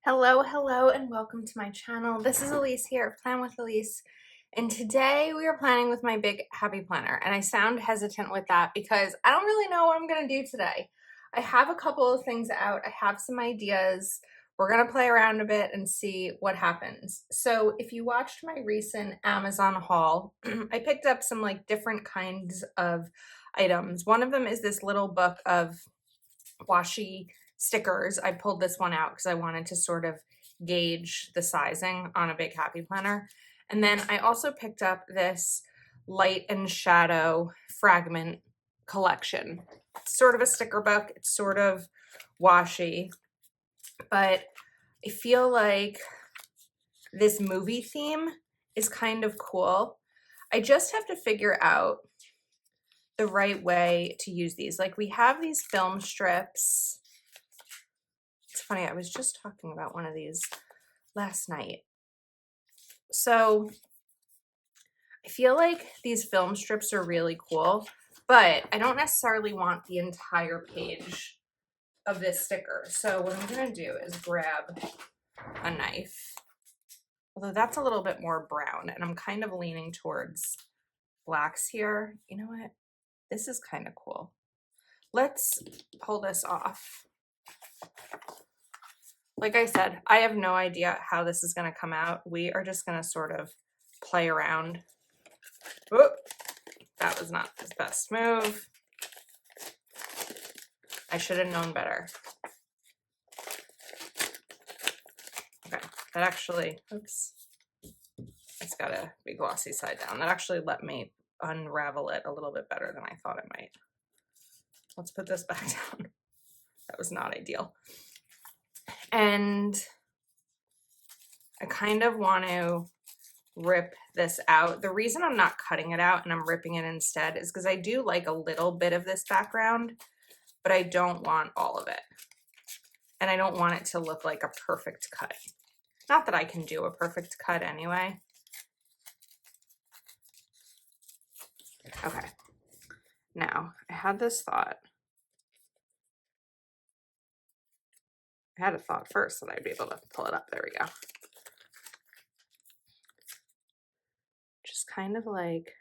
Hello, and welcome to my channel. This is Elise here of Plan with Elise, and today we are planning with my big happy planner, and I sound hesitant with that because I don't really know what I'm going to do today. I have a couple of things out. I have some ideas. We're going to play around a bit and see what happens. So if you watched my recent Amazon haul, I picked up some different kinds of items. One of them is this little book of washi stickers. I pulled this one out because I wanted to sort of gauge the sizing on a big happy planner. And then I also picked up this light and shadow fragment collection. It's sort of a sticker book. It's sort of washi, but I feel like this movie theme is kind of cool. I just have to figure out the right way to use these. Like, we have these film strips. It's funny, I was just talking about one of these last night. So I feel like these film strips are really cool, but I don't necessarily want the entire page of this sticker. So what I'm gonna do is grab a knife, although that's a little bit more brown, and I'm kind of leaning towards blacks here. You know what? This is kind of cool. Let's pull this off. Like I said, I have no idea how this is going to come out. We are just going to sort of play around. Whoop, that was not his best move. I should have known better. Okay, that actually, oops, it's got a big glossy side down. That actually let me unravel it a little bit better than I thought it might. Let's put this back down. That was not ideal. And I kind of want to rip this out. The reason I'm not cutting it out and I'm ripping it instead is because I do like a little bit of this background, but I don't want all of it. And I don't want it to look like a perfect cut. Not that I can do a perfect cut anyway. Okay. Now, I had this thought. I had a thought first that I'd be able to pull it up. There we go. Just kind of like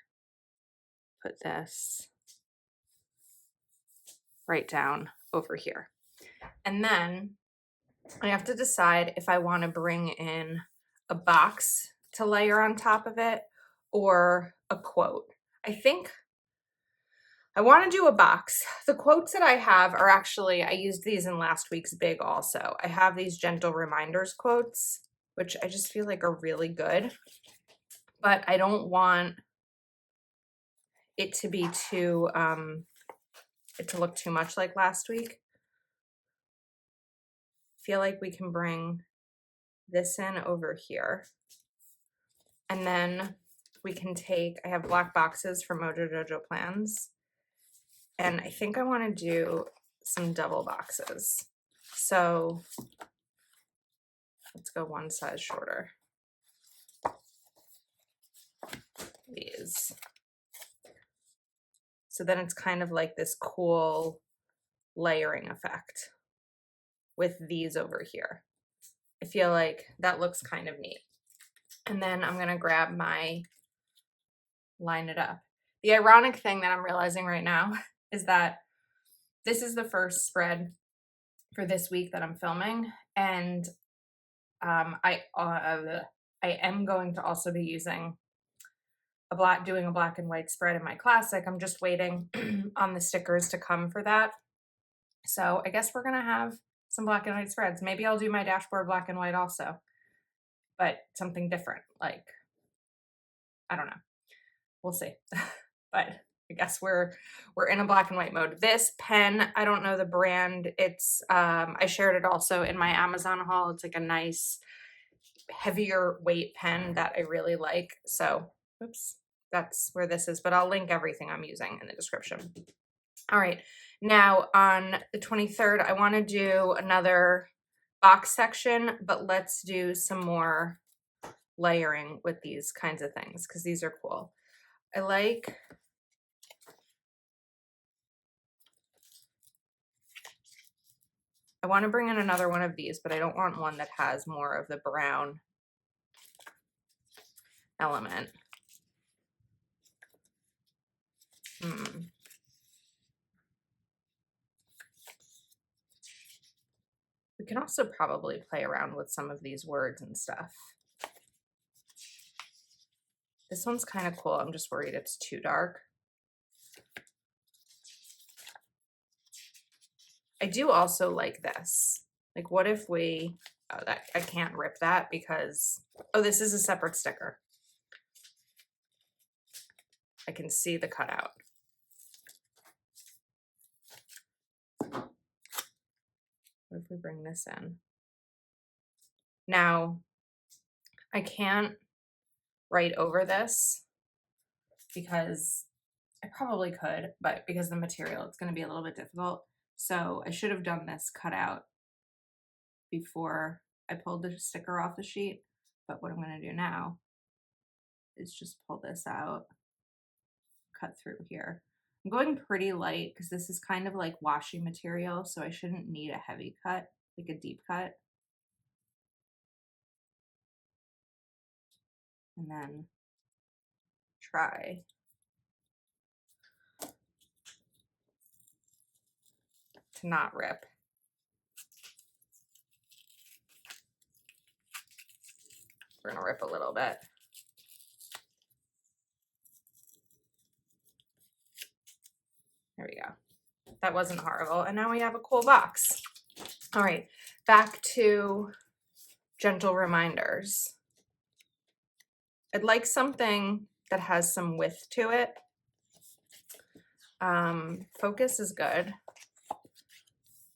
put this right down over here. And then I have to decide if I want to bring in a box to layer on top of it or a quote. I think I want to do a box. The quotes that I have are actually, I used these in last week's big also. I have these gentle reminders quotes, which I just feel like are really good, but I don't want it to be too, it to look too much like last week. I feel like we can bring this in over here. And then we can take, I have black boxes from Mojo Jojo Plans. And I think I want to do some double boxes. So let's go one size shorter. These. So then it's kind of like this cool layering effect with these over here. I feel like that looks kind of neat. And then I'm going to grab my line it up. The ironic thing that I'm realizing right now is that this is the first spread for this week that I'm filming, and I am going to also be using doing a black and white spread in my classic. I'm just waiting on the stickers to come for that. So I guess we're gonna have some black and white spreads. Maybe I'll do my dashboard black and white also, but something different. Like, I don't know. We'll see. But I guess we're in a black and white mode. This pen, I don't know the brand. It's I shared it also in my Amazon haul. It's like a nice heavier weight pen that I really like. So, oops, that's where this is, but I'll link everything I'm using in the description. All right, now on the 23rd, I want to do another box section, but let's do some more layering with these kinds of things because these are cool. I like I want to bring in another one of these, but I don't want one that has more of the brown element. We can also probably play around with some of these words and stuff. This one's kind of cool. I'm just worried it's too dark. I do also like this. Like, what if we, oh, that I can't rip that because, oh, this is a separate sticker. I can see the cutout. What if we bring this in? Now, I can't write over this because I probably could, but because of the material, it's going to be a little bit difficult. So I should have done this cutout before I pulled the sticker off the sheet. But what I'm going to do now is just pull this out, cut through here. I'm going pretty light because this is kind of like washi material, so I shouldn't need a heavy cut, like a deep cut. And then try to not rip. We're gonna rip a little bit. There we go. That wasn't horrible. And now we have a cool box. All right, back to gentle reminders. I'd like something that has some width to it. Focus is good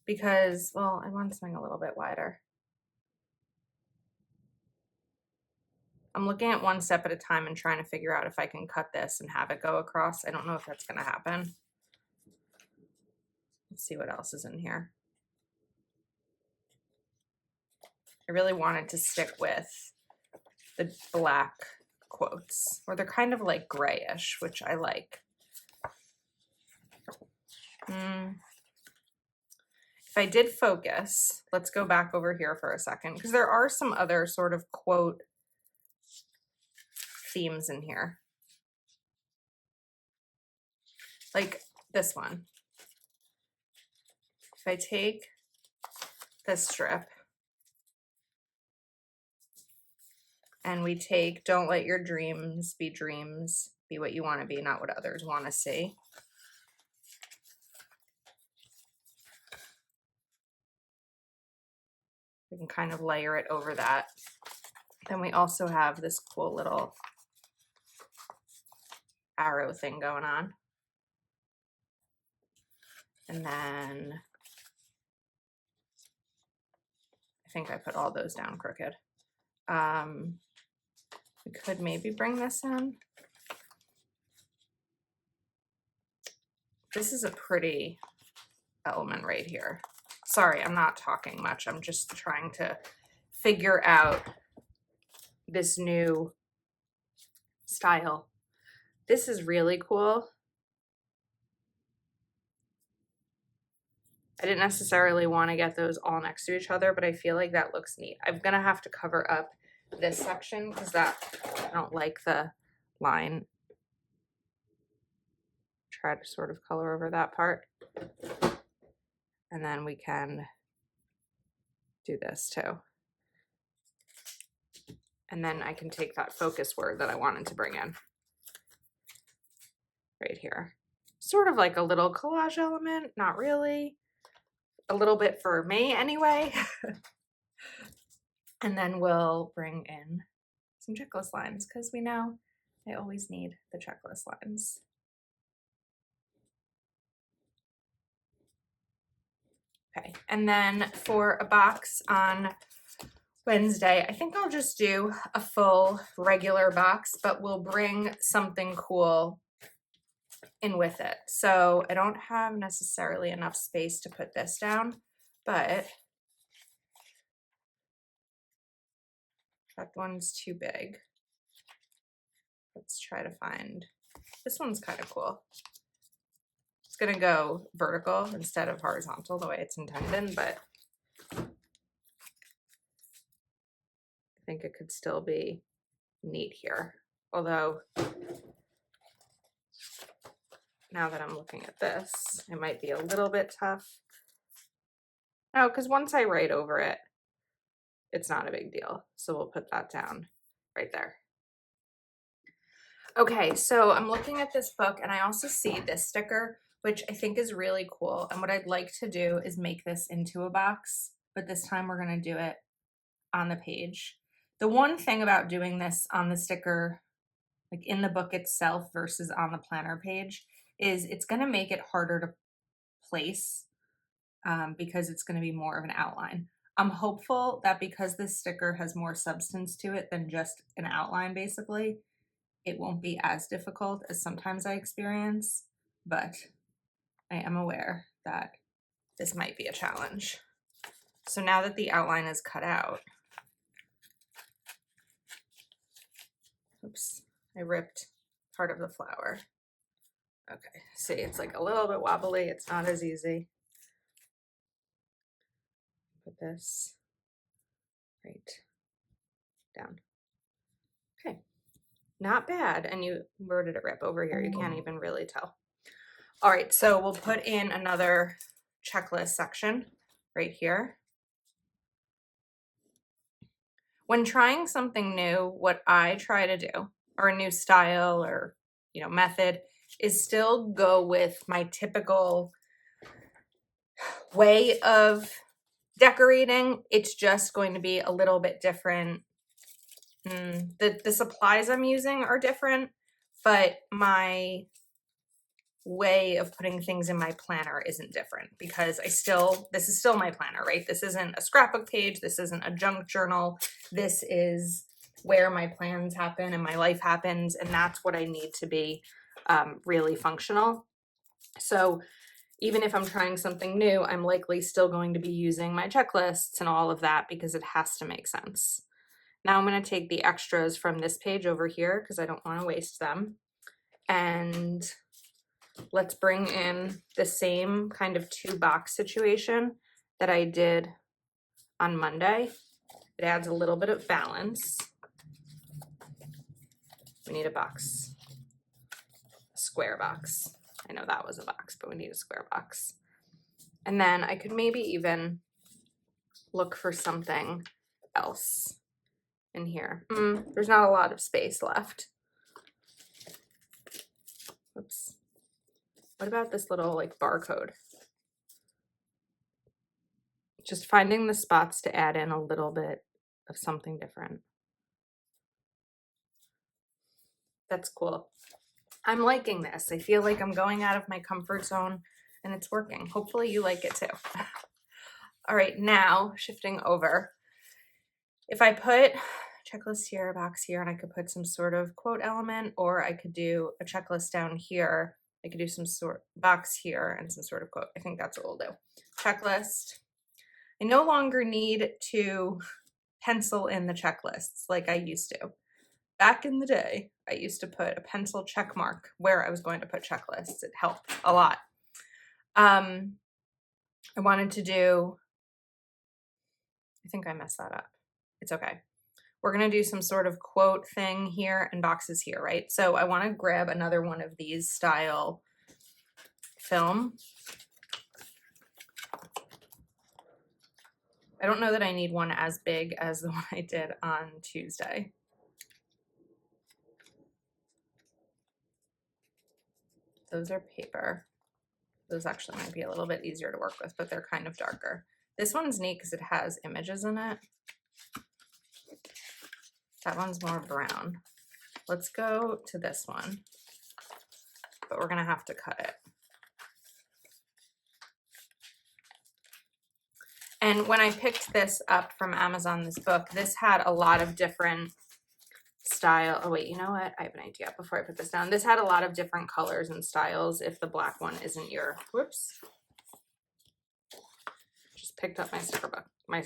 because, well, I want something a little bit wider. I'm looking at one step at a time and trying to figure out if I can cut this and have it go across. I don't know if that's going to happen. Let's see what else is in here. I really wanted to stick with the black quotes, or they're kind of like grayish, which I like. If I did focus, let's go back over here for a second, because there are some other sort of quote themes in here. Like this one. If I take this strip and we take, don't let your dreams, be what you want to be, not what others want to see. We can kind of layer it over that. Then we also have this cool little arrow thing going on. And then I think I put all those down crooked. We could maybe bring this in. This is a pretty element right here. Sorry, I'm not talking much. I'm just trying to figure out this new style. This is really cool. I didn't necessarily want to get those all next to each other, but I feel like that looks neat. I'm gonna have to cover up this section because I don't like the line. Try to sort of color over that part. And then we can do this too. And then I can take that focus word that I wanted to bring in right here. Sort of like a little collage element, not really. A little bit for me anyway. And then we'll bring in some checklist lines because we know I always need the checklist lines. Okay, and then for a box on Wednesday, I think I'll just do a full regular box, but we'll bring something cool in with it. So I don't have necessarily enough space to put this down, but that one's too big. Let's try to find, this one's kind of cool. It's gonna go vertical instead of horizontal the way it's intended, but think it could still be neat here. Although, now that I'm looking at this, it might be a little bit tough. No, because once I write over it, it's not a big deal. So we'll put that down right there. Okay, so I'm looking at this book and I also see this sticker, which I think is really cool. And what I'd like to do is make this into a box, but this time we're going to do it on the page. The one thing about doing this on the sticker, like in the book itself versus on the planner page, is it's going to make it harder to place because it's going to be more of an outline. I'm hopeful that because this sticker has more substance to it than just an outline, basically, it won't be as difficult as sometimes I experience, but I am aware that this might be a challenge. So now that the outline is cut out, oops, I ripped part of the flower. Okay, see, it's like a little bit wobbly. It's not as easy. Put this right down. Okay, not bad. And where did it rip? Over here. You can't even really tell. All right, so we'll put in another checklist section right here. When trying something new, what I try to do, or a new style or, method, is still go with my typical way of decorating. It's just going to be a little bit different. The supplies I'm using are different, but my way of putting things in my planner isn't different because this is still my planner, right? This isn't a scrapbook page. This isn't a junk journal. This is where my plans happen and my life happens. And that's what I need to be really functional. So even if I'm trying something new, I'm likely still going to be using my checklists and all of that because it has to make sense. Now I'm going to take the extras from this page over here because I don't want to waste them. And let's bring in the same kind of 2-box situation that I did on Monday. It adds a little bit of balance. We need a box, a square box. I know that was a box, but we need a square box. And then I could maybe even look for something else in here. There's not a lot of space left. Oops. What about this little like barcode? Just finding the spots to add in a little bit of something different. That's cool. I'm liking this. I feel like I'm going out of my comfort zone and it's working. Hopefully you like it too. All right, now shifting over. If I put checklist here, a box here, and I could put some sort of quote element, or I could do a checklist down here. I could do some sort of box here and some sort of quote. I think that's what we'll do. Checklist. I no longer need to pencil in the checklists like I used to. Back in the day, I used to put a pencil check mark where I was going to put checklists. It helped a lot. I wanted to do, I think I messed that up. It's okay. We're going to do some sort of quote thing here and boxes here, right? So I want to grab another one of these style film. I don't know that I need one as big as the one I did on Tuesday. Those are paper. Those actually might be a little bit easier to work with, but they're kind of darker. This one's neat because it has images in it. That one's more brown. Let's go to this one, but we're gonna have to cut it. And when I picked this up from Amazon, this book, this had a lot of different style. Oh wait, you know what? I have an idea before I put this down. This had a lot of different colors and styles if the black one isn't your, whoops. Just picked up my sticker book, my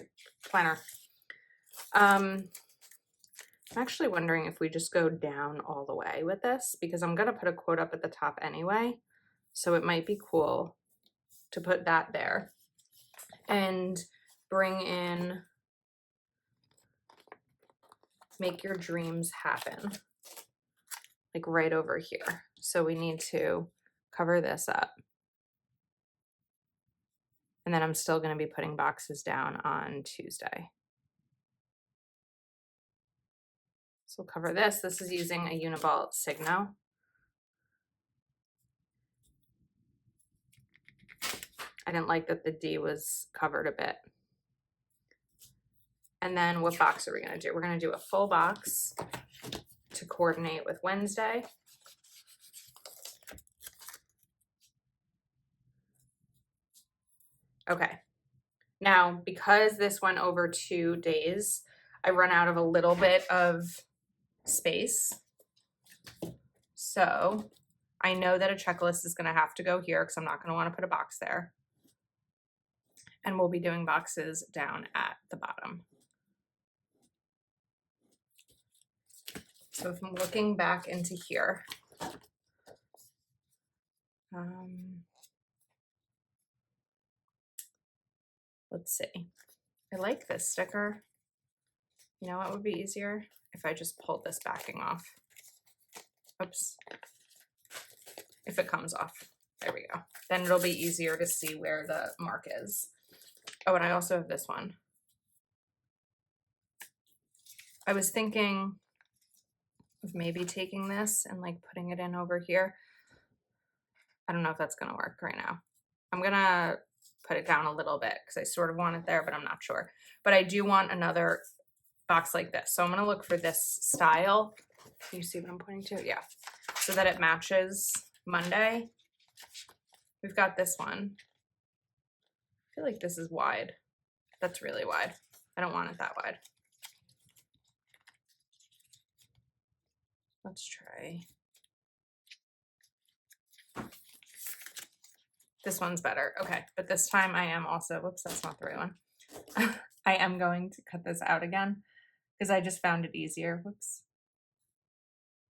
planner. I'm actually wondering if we just go down all the way with this because I'm gonna put a quote up at the top anyway. So it might be cool to put that there and bring in make your dreams happen, like right over here. So we need to cover this up. And then I'm still going to be putting boxes down on Tuesday. So we'll cover this. This is using a Uniball Signo. I didn't like that the D was covered a bit. And then what box are we going to do? We're going to do a full box to coordinate with Wednesday. Okay. Now, because this went over 2 days, I run out of a little bit of space. So I know that a checklist is going to have to go here because I'm not going to want to put a box there. And we'll be doing boxes down at the bottom. So if I'm looking back into here, let's see. I like this sticker. You know what would be easier? If I just pulled this backing off. Oops. If it comes off. There we go. Then it'll be easier to see where the mark is. Oh, and I also have this one. I was thinking of maybe taking this and like putting it in over here. I don't know if that's going to work right now. I'm going to put it down a little bit because I sort of want it there, but I'm not sure. But I do want another box like this. So I'm going to look for this style. Can you see what I'm pointing to? Yeah. So that it matches Monday. We've got this one. I feel like this is wide. That's really wide. I don't want it that wide. Let's try. This one's better. Okay, but this time I am also, whoops, that's not the right one. I am going to cut this out again because I just found it easier. Whoops.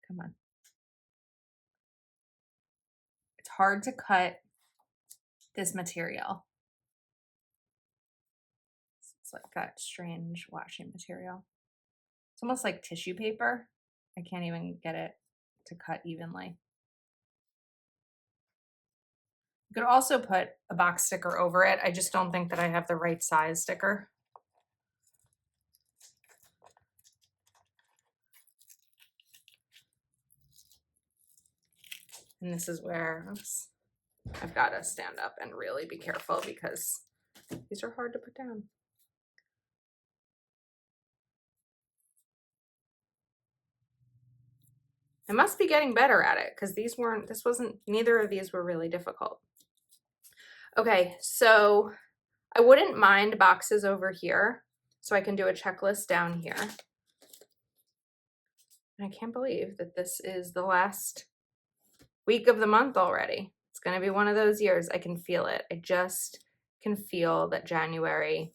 Come on. It's hard to cut this material. It's like that strange washi material. It's almost like tissue paper. I can't even get it to cut evenly. You could also put a box sticker over it. I just don't think that I have the right size sticker. And this is where, oops, I've got to stand up and really be careful because these are hard to put down. I must be getting better at it because neither of these were really difficult. Okay, so I wouldn't mind boxes over here so I can do a checklist down here. And I can't believe that this is the last week of the month already. It's going to be one of those years. I can feel it. I just can feel that January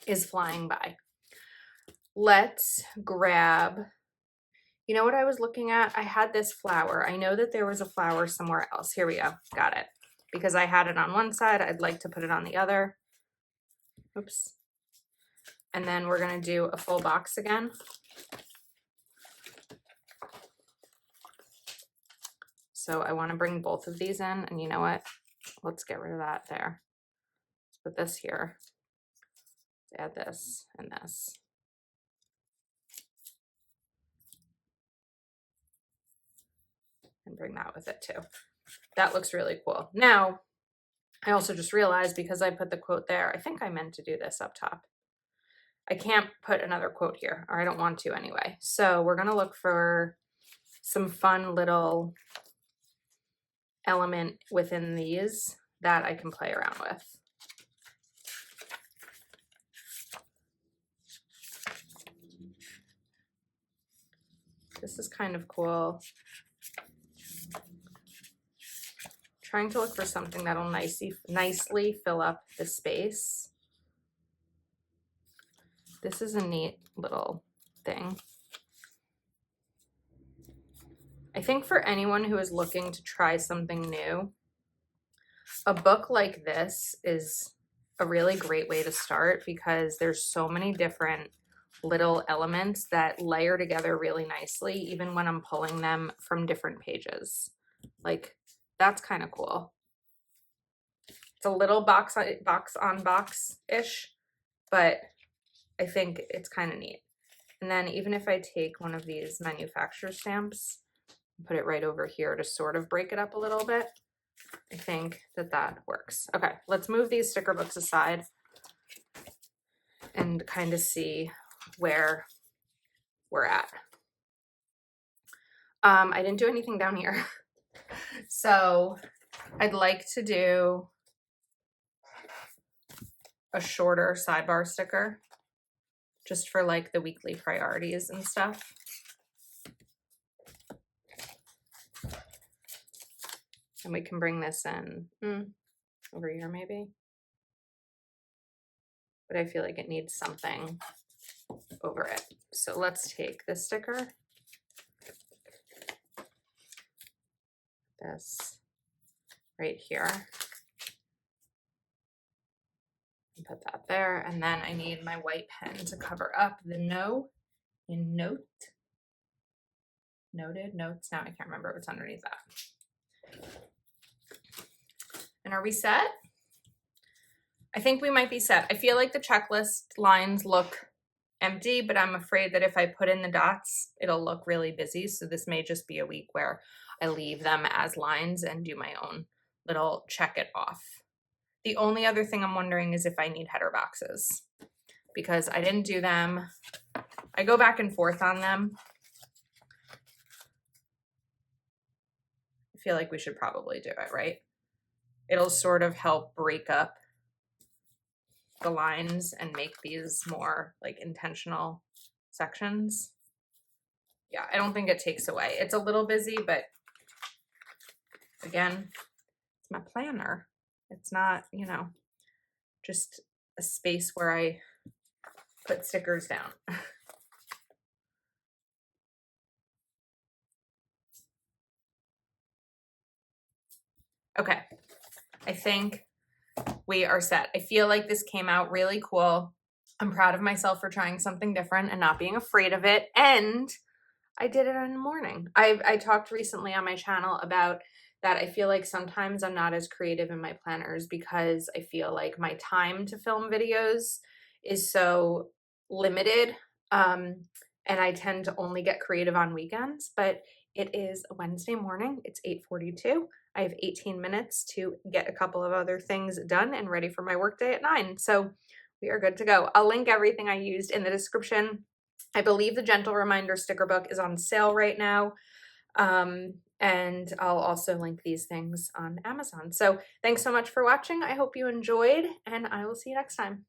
is flying by. Let's grab, you know what I was looking at? I had this flower. I know that there was a flower somewhere else. Here we go. Got it. Because I had it on one side, I'd like to put it on the other. Oops. And then we're going to do a full box again. So I want to bring both of these in, and you know what? Let's get rid of that there. Let's put this here. Let's add this and this. And bring that with it too. That looks really cool. Now, I also just realized because I put the quote there, I think I meant to do this up top. I can't put another quote here, or I don't want to anyway. So we're going to look for some fun little element within these that I can play around with. This is kind of cool. Trying to look for something that'll nicely fill up the space. This is a neat little thing. I think for anyone who is looking to try something new, a book like this is a really great way to start because there's so many different little elements that layer together really nicely, even when I'm pulling them from different pages. Like, that's kind of cool. It's a little box on box-ish, but I think it's kind of neat. And then even if I take one of these manufacturer stamps, put it right over here to sort of break it up a little bit, I think that that works. Okay, let's move these sticker books aside and kind of see where we're at. I didn't do anything down here. So I'd like to do a shorter sidebar sticker just for like the weekly priorities and stuff. And we can bring this in over here maybe. But I feel like it needs something over it. So let's take this sticker, this right here, and put that there. And then I need my white pen to cover up the no in note. Noted, notes, now I can't remember what's underneath that. And are we set? I think we might be set. I feel like the checklist lines look empty, but I'm afraid that if I put in the dots, it'll look really busy. So this may just be a week where I leave them as lines and do my own little check it off. The only other thing I'm wondering is if I need header boxes, because I didn't do them. I go back and forth on them. I feel like we should probably do it, right? It'll sort of help break up the lines and make these more like intentional sections. Yeah, I don't think it takes away. It's a little busy, but again, it's my planner. It's not, you know, just a space where I put stickers down. Okay, I think we are set. I feel like this came out really cool. I'm proud of myself for trying something different and not being afraid of it. And I did it in the morning. I talked recently on my channel about that. I feel like sometimes I'm not as creative in my planners because I feel like my time to film videos is so limited. And I tend to only get creative on weekends, but it is a Wednesday morning. It's 8:42. I have 18 minutes to get a couple of other things done and ready for my workday at 9. So we are good to go. I'll link everything I used in the description. I believe the Gentle Reminder sticker book is on sale right now. And I'll also link these things on Amazon. So thanks so much for watching. I hope you enjoyed, and I will see you next time.